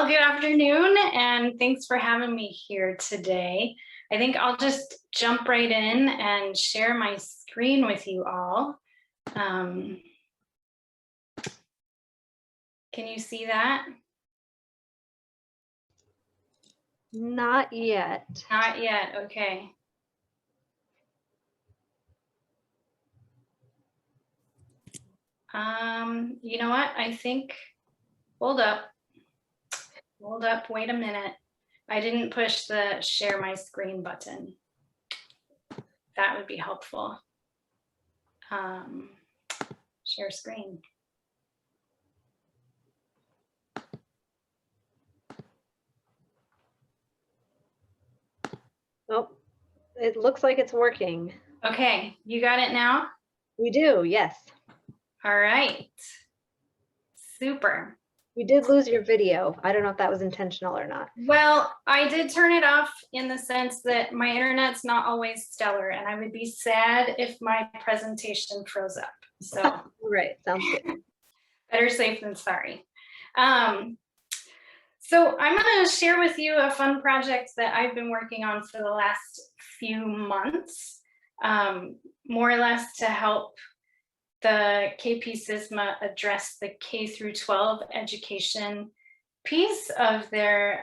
Well, good afternoon, and thanks for having me here today. I think I'll just jump right in and share my screen with you all. Can you see that? Not yet. Not yet, okay. You know what? I think, hold up, wait a minute. I didn't push the share my screen button. That would be helpful. Share screen. Oh, it looks like it's working. Okay, you got it now? We do, yes. All right, super. We did lose your video. I don't know if that was intentional or not. Well, I did turn it off in the sense that my internet's not always stellar, and I would be sad if my presentation froze up. So, Right, sounds good. Better safe than sorry. So I'm going to share with you a fun project that I've been working on for the last few months, more or less to help the KP-SYSMA address the K-12 education piece of their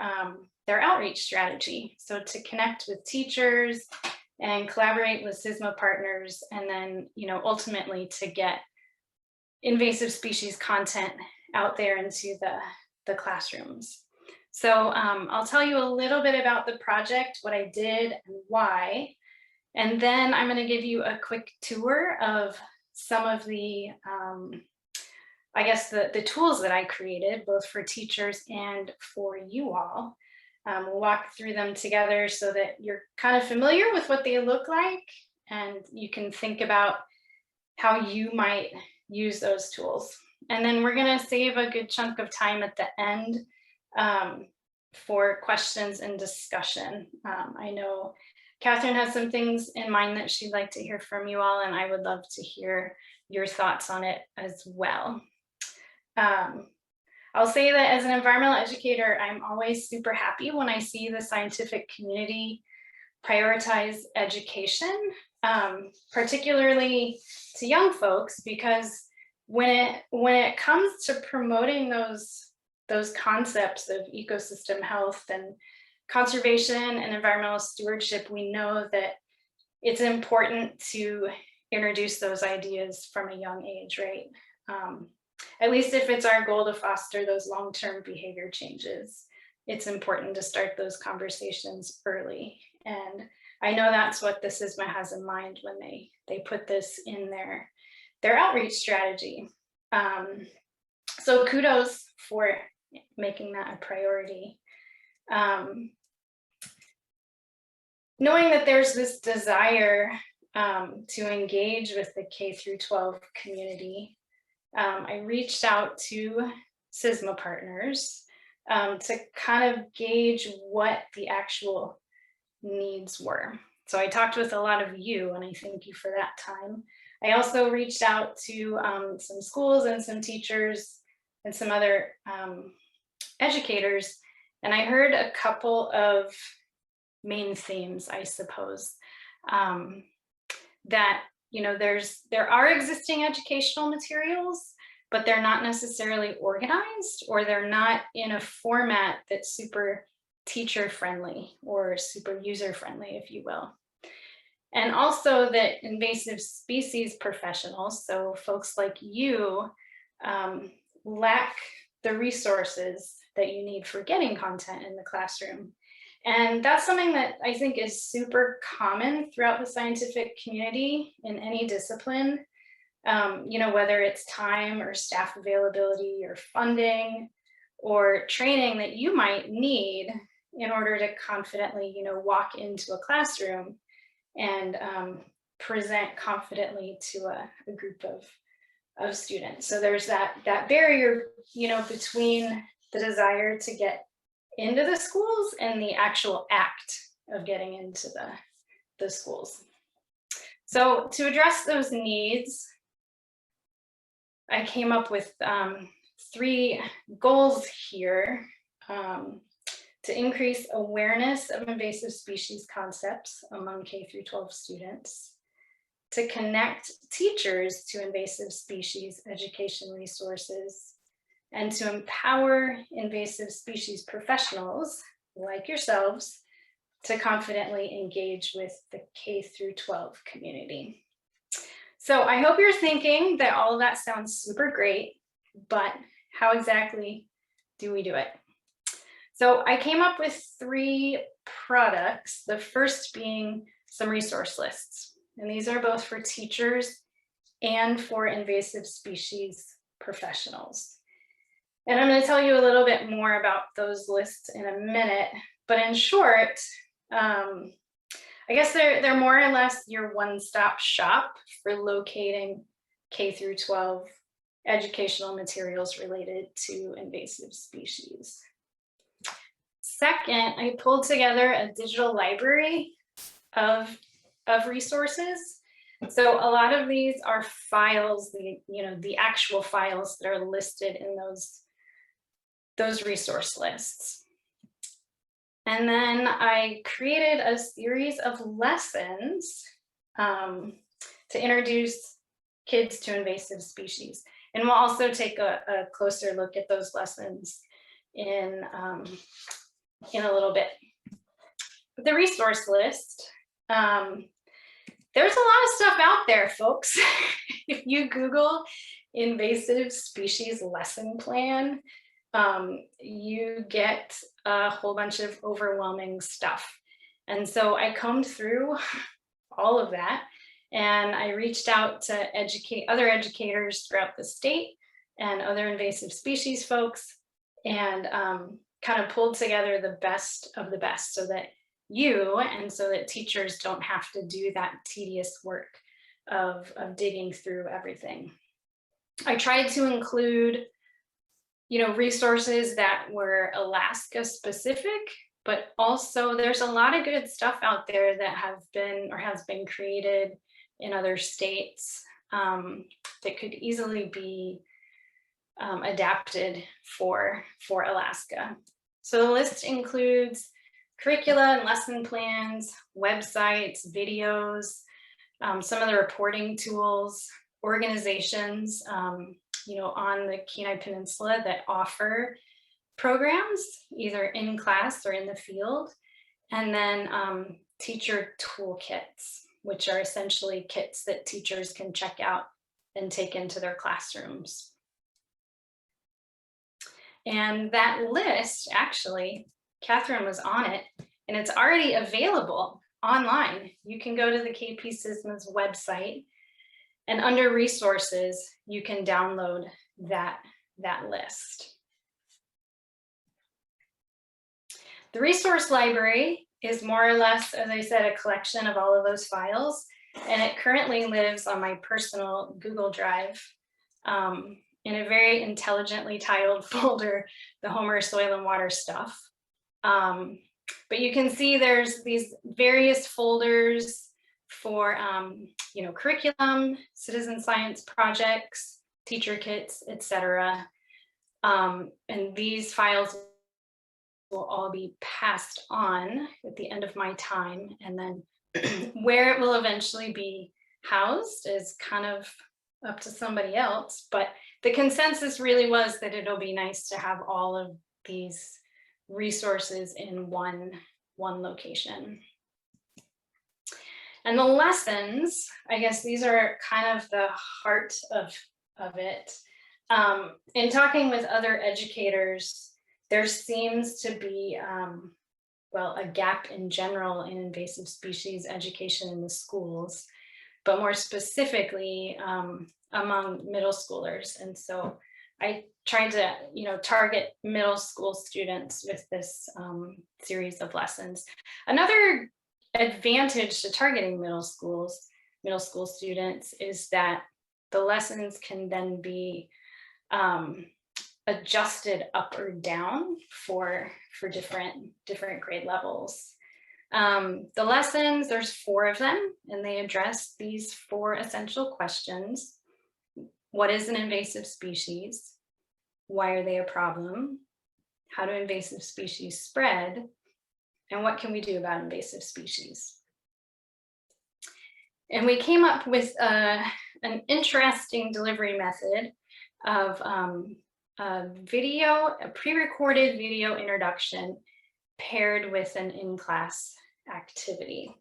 outreach strategy. So to connect with teachers and collaborate with SYSMA partners, and then, ultimately to get invasive species content out there into the classrooms. So I'll tell you a little bit about the project, what I did and why, and then I'm going to give you a quick tour of some of the, I guess, the tools that I created, both for teachers and for you all. We'll walk through them together so that you're kind of familiar with what they look like, and you can think about how you might use those tools. And then we're going to save a good chunk of time at the end for questions and discussion. I know Catherine has some things in mind that she'd like to hear from you all, and I would love to hear your thoughts on it as well. I'll say that as an environmental educator, I'm always super happy when I see the scientific community prioritize education, particularly to young folks, because when it comes to promoting those concepts of ecosystem health and conservation and environmental stewardship, we know that it's important to introduce those ideas from a young age, right? At least if it's our goal to foster those long-term behavior changes, it's important to start those conversations early. And I know that's what the SYSMA has in mind when they put this in their outreach strategy. So kudos for making that a priority. Knowing that there's this desire to engage with the K-12 community, I reached out to SYSMA partners to kind of gauge what the actual needs were. So I talked with a lot of you, and I thank you for that time. I also reached out to some schools and some teachers and some other educators, and I heard a couple of main themes, I suppose, that there are existing educational materials, but they're not necessarily organized, or they're not in a format that's super teacher friendly or super user friendly, if you will. And also that invasive species professionals, so folks like you, lack the resources that you need for getting content in the classroom. And that's something that I think is super common throughout the scientific community in any discipline, whether it's time or staff availability or funding or training that you might need in order to confidently, walk into a classroom and present confidently to a group of students. So there's that barrier, between the desire to get into the schools and the actual act of getting into the schools. So to address those needs, I came up with 3 goals here. to increase awareness of invasive species concepts among K-12 students, to connect teachers to invasive species education resources, and to empower invasive species professionals like yourselves to confidently engage with the K-12 community. So I hope you're thinking that all of that sounds super great, but how exactly do we do it? So I came up with 3 products, the first being some resource lists. And these are both for teachers and for invasive species professionals. And I'm going to tell you a little bit more about those lists in a minute, but in short, I guess they're more or less your one-stop shop for locating K-12 educational materials related to invasive species. Second, I pulled together a digital library of resources. So a lot of these are files, the actual files that are listed in those resource lists. And then I created a series of lessons to introduce kids to invasive species. And we'll also take a closer look at those lessons in a little bit. But the resource list, there's a lot of stuff out there, folks. If you Google invasive species lesson plan, you get a whole bunch of overwhelming stuff. And so I combed through all of that, and I reached out to other educators throughout the state and other invasive species folks, and kind of pulled together the best of the best so that so that teachers don't have to do that tedious work of digging through everything. I tried to include resources that were Alaska specific, but also there's a lot of good stuff out there that has been created in other states that could easily be adapted for Alaska. So the list includes curricula and lesson plans, websites, videos, some of the reporting tools, organizations, on the Kenai Peninsula that offer programs, either in class or in the field, and then teacher toolkits, which are essentially kits that teachers can check out and take into their classrooms. And that list, actually, Catherine was on it, and it's already available online. You can go to the KP SYSMA's website, and under resources, you can download that list. The resource library is more or less, as I said, a collection of all of those files, and it currently lives on my personal Google Drive in a very intelligently titled folder, the Homer Soil and Water Stuff. But you can see there's these various folders for curriculum, citizen science projects, teacher kits, etc. And these files will all be passed on at the end of my time, and then where it will eventually be housed is kind of up to somebody else, but the consensus really was that it'll be nice to have all of these resources in one location. And the lessons, I guess these are kind of the heart of it. In talking with other educators, there seems to be, a gap in general in invasive species education in the schools, but more specifically among middle schoolers. And so I tried to, target middle school students with this series of lessons. Another advantage to targeting middle school students is that the lessons can then be adjusted up or down for different grade levels. The lessons, there's 4 of them, and they address these 4 essential questions. What is an invasive species? Why are they a problem? how do invasive species spread, and what can we do about invasive species? And we came up with an interesting delivery method of a pre-recorded video introduction paired with an in-class activity.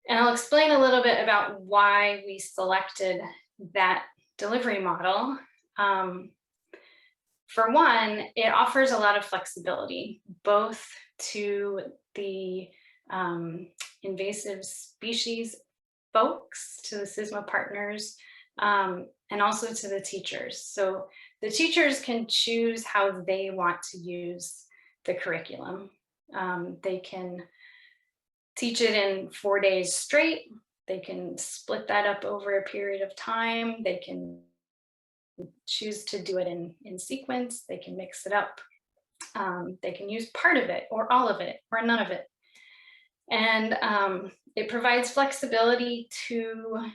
And I'll explain a little bit about why we selected that delivery model. For one, it offers a lot of flexibility, both to the invasive species folks, to the SYSMA partners, and also to the teachers. So the teachers can choose how they want to use the curriculum. They can teach it in 4 days straight. They can split that up over a period of time. They can choose to do it in sequence. They can mix it up. They can use part of it or all of it or none of it. And it provides flexibility to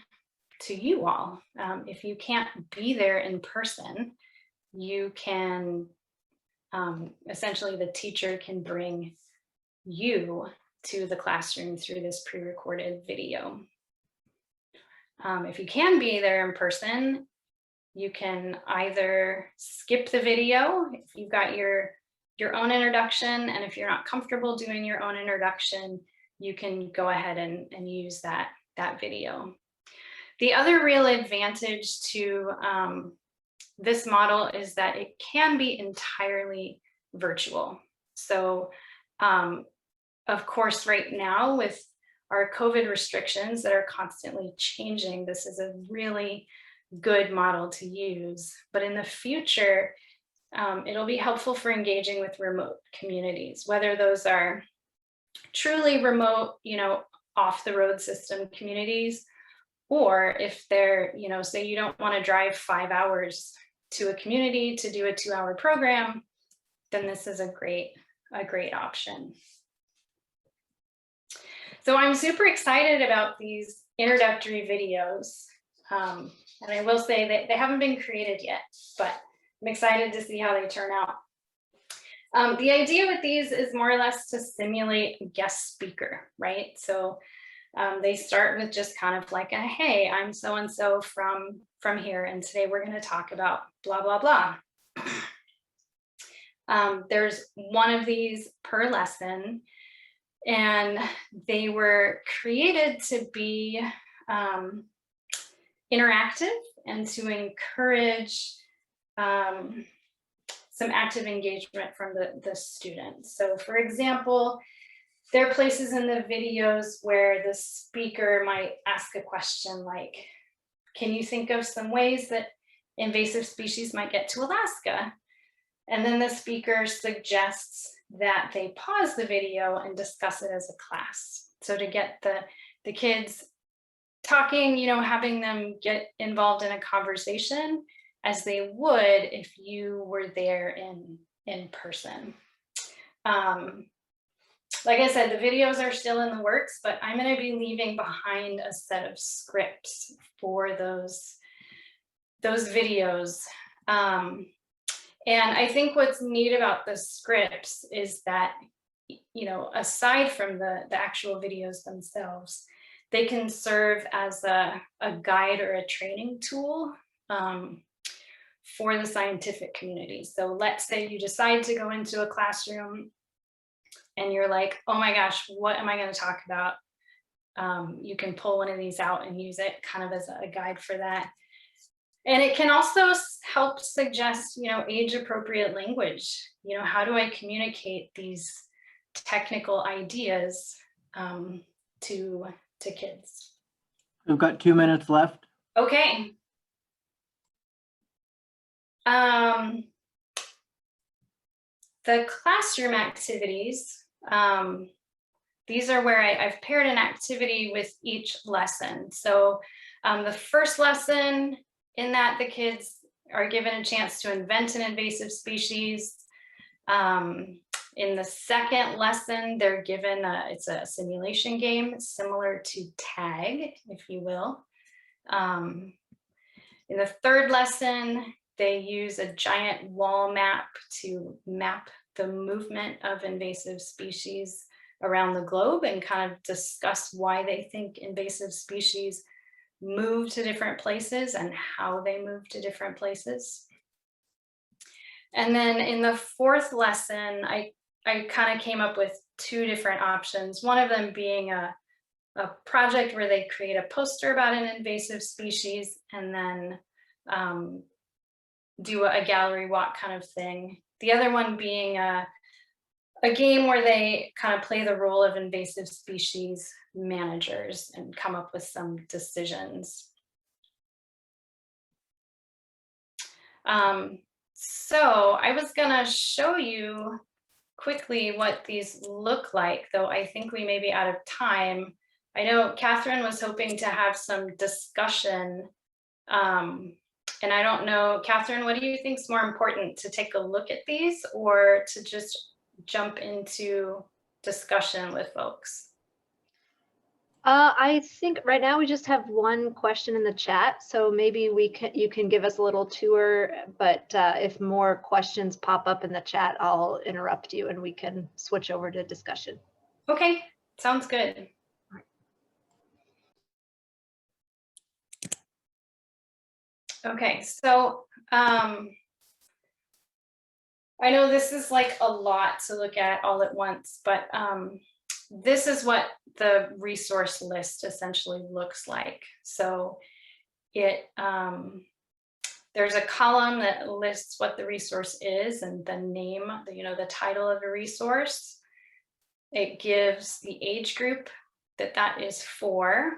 you all. If you can't be there in person, you can, essentially the teacher can bring you to the classroom through this pre-recorded video. If you can be there in person, you can either skip the video if you've got your own introduction, and if you're not comfortable doing your own introduction, you can go ahead and use that video. The other real advantage to this model is that it can be entirely virtual. So of course, right now with our COVID restrictions that are constantly changing, this is a really good model to use. But in the future, it'll be helpful for engaging with remote communities, whether those are truly remote, off the road system communities, or if they're, say you don't want to drive 5 hours to a community to do a 2-hour program, then this is a great option. So I'm super excited about these introductory videos. And I will say that they haven't been created yet, but I'm excited to see how they turn out. The idea with these is more or less to simulate a guest speaker, right? So they start with just kind of like a, hey, I'm so-and-so from here, and today we're going to talk about blah, blah, blah. There's one of these per lesson, and they were created to be interactive and to encourage some active engagement from the students. So for example, there are places in the videos where the speaker might ask a question like, can you think of some ways that invasive species might get to Alaska? And then the speaker suggests that they pause the video and discuss it as a class. So to get the kids talking, having them get involved in a conversation as they would if you were there in person. Like I said, the videos are still in the works, but I'm going to be leaving behind a set of scripts for those videos. And I think what's neat about the scripts is that, aside from the actual videos themselves, they can serve as a guide or a training tool for the scientific community. So let's say you decide to go into a classroom and you're like, oh my gosh, what am I going to talk about? You can pull one of these out and use it kind of as a guide for that. And it can also help suggest, age appropriate language. How do I communicate these technical ideas to kids? We've got 2 minutes left. Okay. The classroom activities, these are where I've paired an activity with each lesson. So the first lesson, in that the kids are given a chance to invent an invasive species. In the second lesson, they're given, it's a simulation game similar to tag, if you will. In the third lesson, They use a giant wall map to map the movement of invasive species around the globe and kind of discuss why they think invasive species move to different places and how they move to different places. And then in the fourth lesson, I kind of came up with two different options. One of them being a project where they create a poster about an invasive species and then do a gallery walk kind of thing. The other one being a game where they kind of play the role of invasive species managers and come up with some decisions. So I was gonna show you quickly what these look like, though I think we may be out of time. I know Catherine was hoping to have some discussion. And I don't know, Catherine, what do you think is more important, to take a look at these or to just jump into discussion with folks? I think right now we just have one question in the chat, so maybe you can give us a little tour, but if more questions pop up in the chat, I'll interrupt you and we can switch over to discussion. Okay, sounds good. Okay, so I know this is like a lot to look at all at once, but this is what the resource list essentially looks like. So it there's a column that lists what the resource is and the name, the title of the resource. It gives the age group that is for,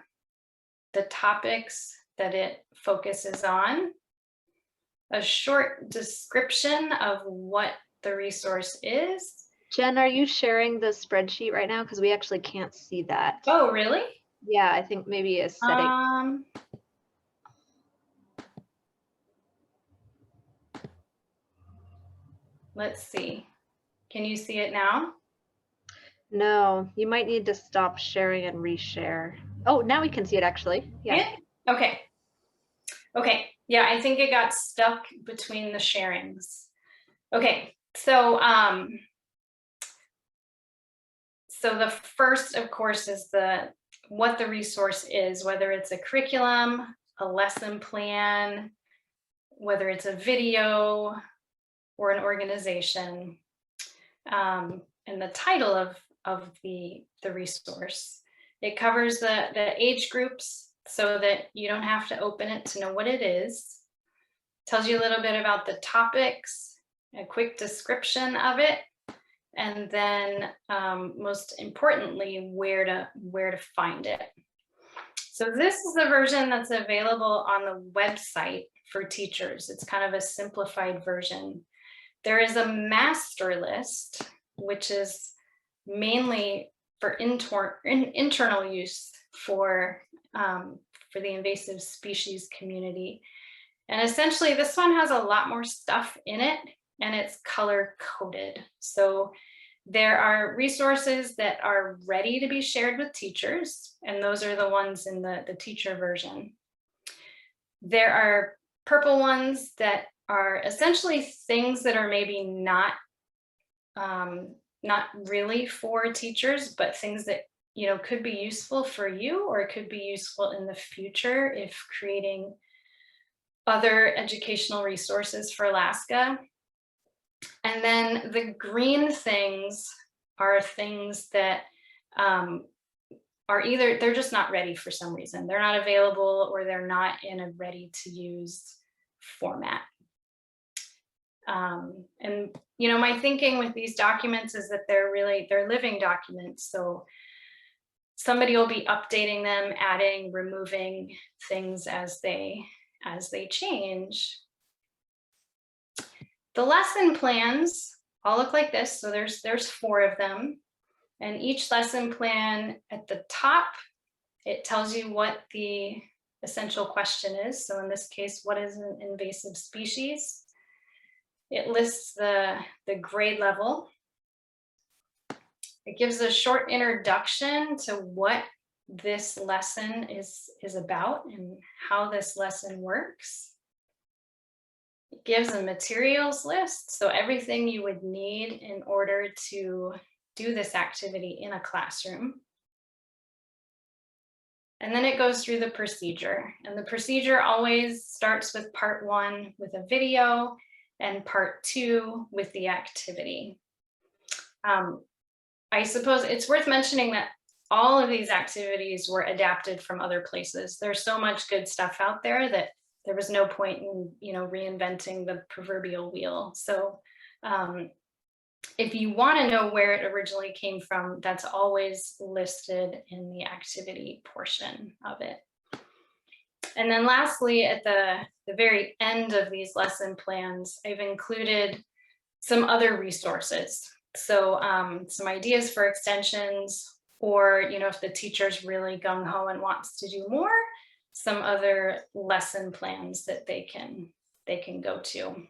the topics that it focuses on, a short description of what the resource is. Jen, are you sharing the spreadsheet right now? Because we actually can't see that. Oh, really? Yeah, I think maybe a setting. Let's see. Can you see it now? No, you might need to stop sharing and reshare. Oh, now we can see it actually. Yeah. Okay. Okay. Yeah, I think it got stuck between the sharings. Okay. So so the first, of course, is what the resource is, whether it's a curriculum, a lesson plan, whether it's a video or an organization, and the title of the resource. It covers the age groups so that you don't have to open it to know what it is. Tells you a little bit about the topics, a quick description of it, and then most importantly, where to find it. So this is the version that's available on the website for teachers. It's kind of a simplified version. There is a master list, which is mainly for internal use for the invasive species community. And essentially this one has a lot more stuff in it and it's color coded. So there are resources that are ready to be shared with teachers, and those are the ones in the teacher version. There are purple ones that are essentially things that are maybe not really for teachers, but things that could be useful for you, or it could be useful in the future if creating other educational resources for Alaska. And then the green things are things that are either they're just not ready for some reason. They're not available or they're not in a ready to use format. And my thinking with these documents is that they're living documents. So somebody will be updating them, adding, removing things as they change. The lesson plans all look like this. So there's 4 of them, and each lesson plan at the top, it tells you what the essential question is. So in this case, what is an invasive species? It lists the grade level. It gives a short introduction to what this lesson is about and how this lesson works. It gives a materials list, so everything you would need in order to do this activity in a classroom. And then it goes through the procedure, and the procedure always starts with part 1 with a video and part 2 with the activity. I suppose it's worth mentioning that all of these activities were adapted from other places. There's so much good stuff out there that there was no point in, reinventing the proverbial wheel. So if you want to know where it originally came from, that's always listed in the activity portion of it. And then lastly, at the very end of these lesson plans, I've included some other resources. So some ideas for extensions, or if the teacher's really gung-ho and wants to do more, some other lesson plans that they can go to.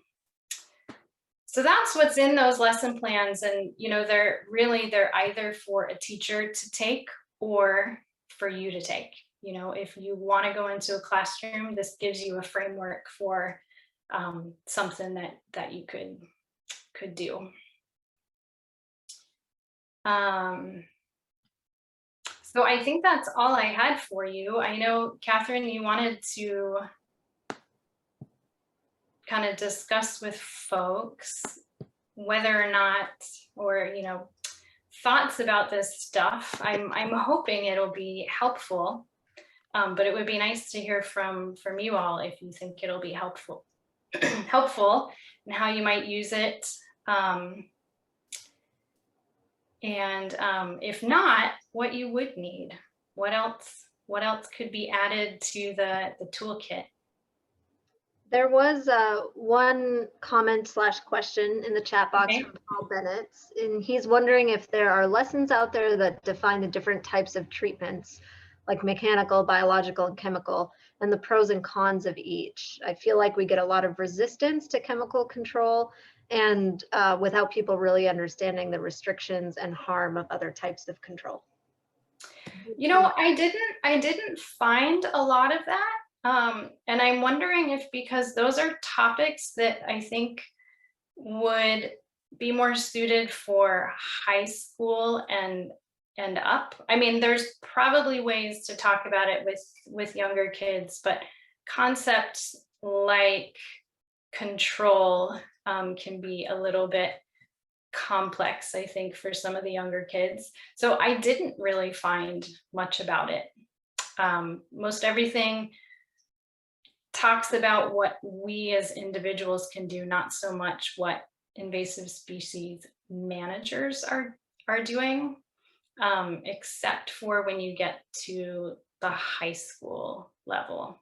So that's what's in those lesson plans, and they're either for a teacher to take or for you to take. If you want to go into a classroom, this gives you a framework for something that you could do. So I think that's all I had for you. I know, Catherine, you wanted to kind of discuss with folks whether or not, or thoughts about this stuff. I'm hoping it'll be helpful, but it would be nice to hear from you all if you think it'll be helpful and how you might use it. And if not, what you would need. What else could be added to the toolkit? There was one comment / question in the chat box from Paul Bennett, and he's wondering if there are lessons out there that define the different types of treatments, like mechanical, biological, and chemical, and the pros and cons of each. I feel like we get a lot of resistance to chemical control, and without people really understanding the restrictions and harm of other types of control. I didn't find a lot of that. And I'm wondering if, because those are topics that I think would be more suited for high school and up. I mean, there's probably ways to talk about it with younger kids, but concepts like control can be a little bit complex, I think, for some of the younger kids. So I didn't really find much about it. Most everything talks about what we as individuals can do, not so much what invasive species managers are doing, except for when you get to the high school level.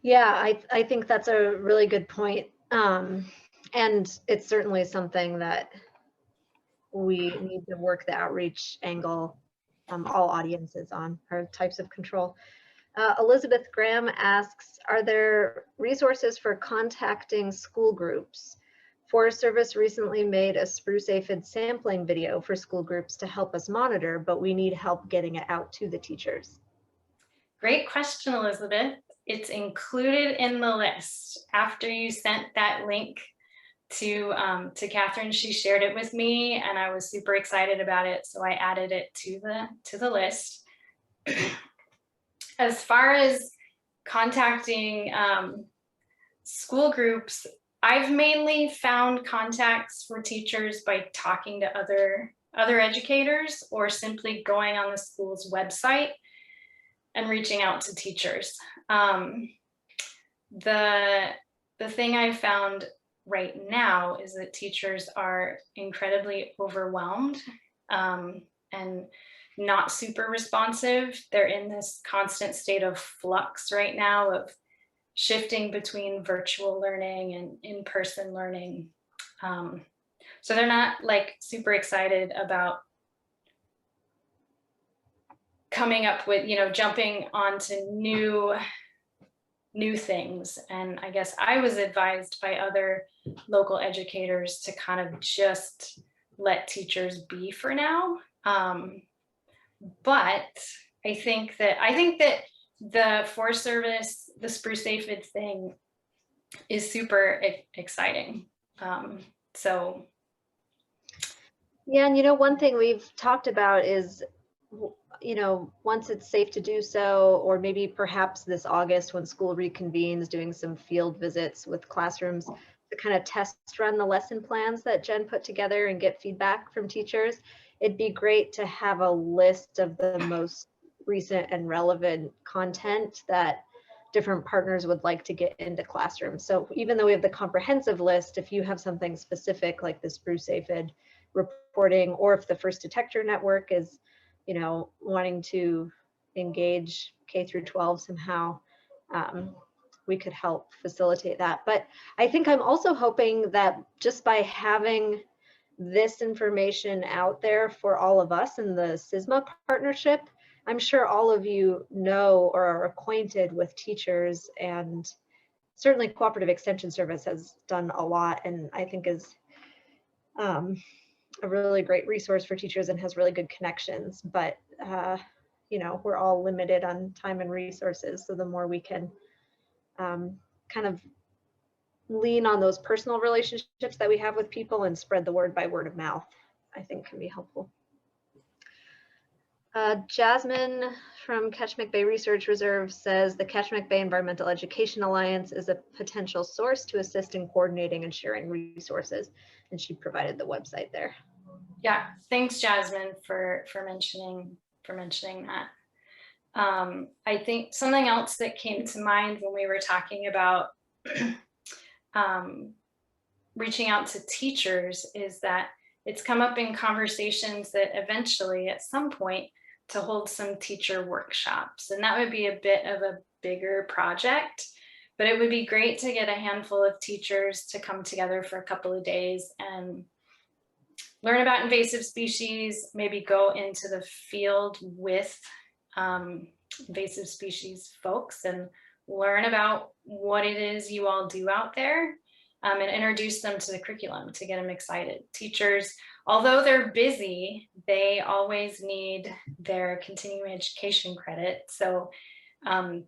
Yeah, I think that's a really good point. And it's certainly something that we need to work the outreach angle, all audiences on, or types of control. Elizabeth Graham asks, are there resources for contacting school groups? Forest Service recently made a spruce aphid sampling video for school groups to help us monitor, but we need help getting it out to the teachers. Great question, Elizabeth. It's included in the list. After you sent that link to Catherine, she shared it with me, and I was super excited about it, so I added it to the list. As far as contacting school groups, I've mainly found contacts for teachers by talking to other educators, or simply going on the school's website and reaching out to teachers. The thing I found right now is that teachers are incredibly overwhelmed and not super responsive. They're in this constant state of flux right now of shifting between virtual learning and in-person learning. So they're not like super excited about coming up with, jumping onto new things. And I guess I was advised by other local educators to kind of just let teachers be for now. But I think that the Forest Service, the spruce aphid thing is super exciting. So yeah, and one thing we've talked about is, once it's safe to do so, or maybe perhaps this August when school reconvenes, doing some field visits with classrooms to kind of test run the lesson plans that Jen put together and get feedback from teachers. It'd be great to have a list of the most recent and relevant content that different partners would like to get into classrooms. So even though we have the comprehensive list, if you have something specific like the spruce aphid reporting, or if the First Detector Network is, wanting to engage K-12 somehow, we could help facilitate that. But I think I'm also hoping that just by having this information out there for all of us in the SYSMA partnership, I'm sure all of you know or are acquainted with teachers, and certainly Cooperative Extension Service has done a lot, and I think is a really great resource for teachers and has really good connections. But we're all limited on time and resources, so the more we can kind of lean on those personal relationships that we have with people and spread the word by word of mouth, I think can be helpful. Jasmine from Ketchumuk Bay Research Reserve says the Ketchumuk Bay Environmental Education Alliance is a potential source to assist in coordinating and sharing resources, and she provided the website there. Yeah, thanks, Jasmine, for mentioning that. I think something else that came to mind when we were talking about reaching out to teachers is that it's come up in conversations that eventually at some point to hold some teacher workshops. And that would be a bit of a bigger project, but it would be great to get a handful of teachers to come together for a couple of days and learn about invasive species, maybe go into the field with invasive species folks and learn about what it is you all do out there, and introduce them to the curriculum to get them excited. Teachers, although they're busy, they always need their continuing education credit. So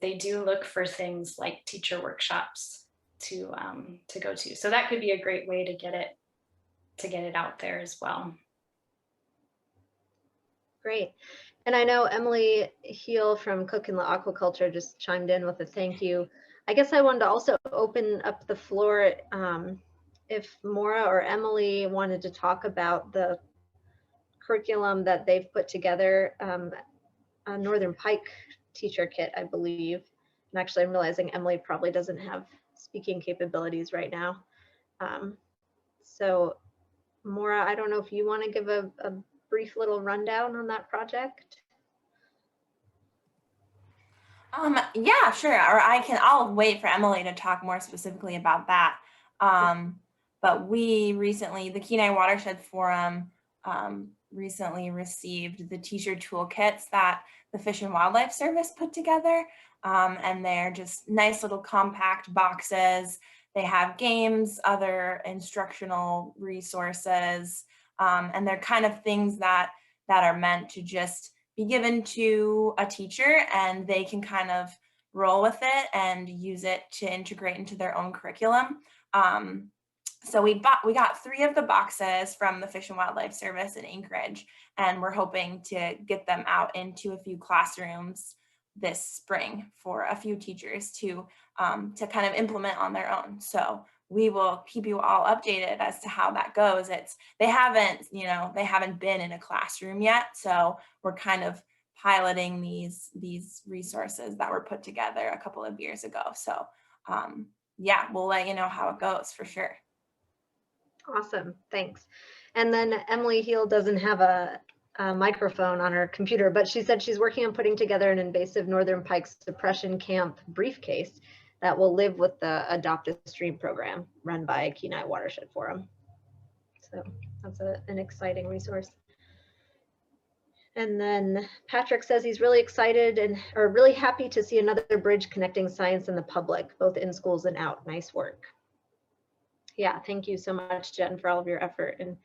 they do look for things like teacher workshops to go to. So that could be a great way to get it out there as well. Great. And I know Emily Heel from Cook and La Aquaculture just chimed in with a thank you. I guess I wanted to also open up the floor if Maura or Emily wanted to talk about the curriculum that they've put together, a Northern Pike teacher kit, I believe. And actually, I'm realizing Emily probably doesn't have speaking capabilities right now. So Maura, I don't know if you want to give a brief little rundown on that project. Yeah, sure. Or I'll wait for Emily to talk more specifically about that. But we recently, the Kenai Watershed Forum recently received the teacher toolkits that the Fish and Wildlife Service put together. And they're just nice little compact boxes. They have games, other instructional resources, and they're kind of things that are meant to just be given to a teacher, and they can kind of roll with it and use it to integrate into their own curriculum. So we got 3 of the boxes from the Fish and Wildlife Service in Anchorage, and we're hoping to get them out into a few classrooms this spring for a few teachers to kind of implement on their own. So we will keep you all updated as to how that goes. They haven't been in a classroom yet, so we're kind of piloting these resources that were put together a couple of years ago. So yeah, we'll let you know how it goes for sure. Awesome, thanks. And then Emily Heel doesn't have a microphone on her computer, but she said she's working on putting together an invasive northern pike suppression camp briefcase that will live with the Adopt a Stream program run by Kenai Watershed Forum. So that's an exciting resource. And then Patrick says he's really excited or really happy to see another bridge connecting science and the public, both in schools and out. Nice work. Yeah, thank you so much, Jen, for all of your effort in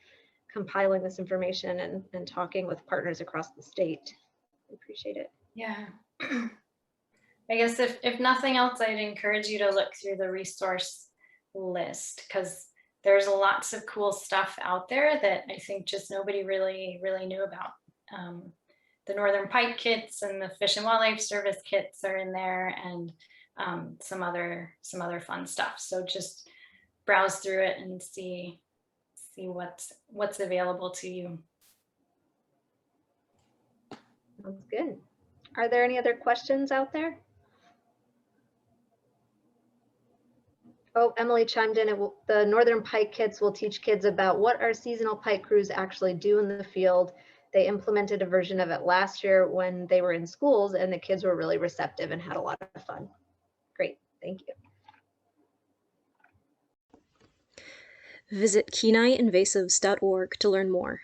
compiling this information and talking with partners across the state. I appreciate it. Yeah. I guess if nothing else, I'd encourage you to look through the resource list because there's lots of cool stuff out there that I think just nobody really knew about. The Northern Pike kits and the Fish and Wildlife Service kits are in there, and some other fun stuff. So just browse through it and see what's available to you. Sounds good. Are there any other questions out there? Oh, Emily chimed in. The Northern Pike kits will teach kids about what our seasonal pike crews actually do in the field. They implemented a version of it last year when they were in schools, and the kids were really receptive and had a lot of fun. Great, thank you. Visit KenaiInvasives.org to learn more.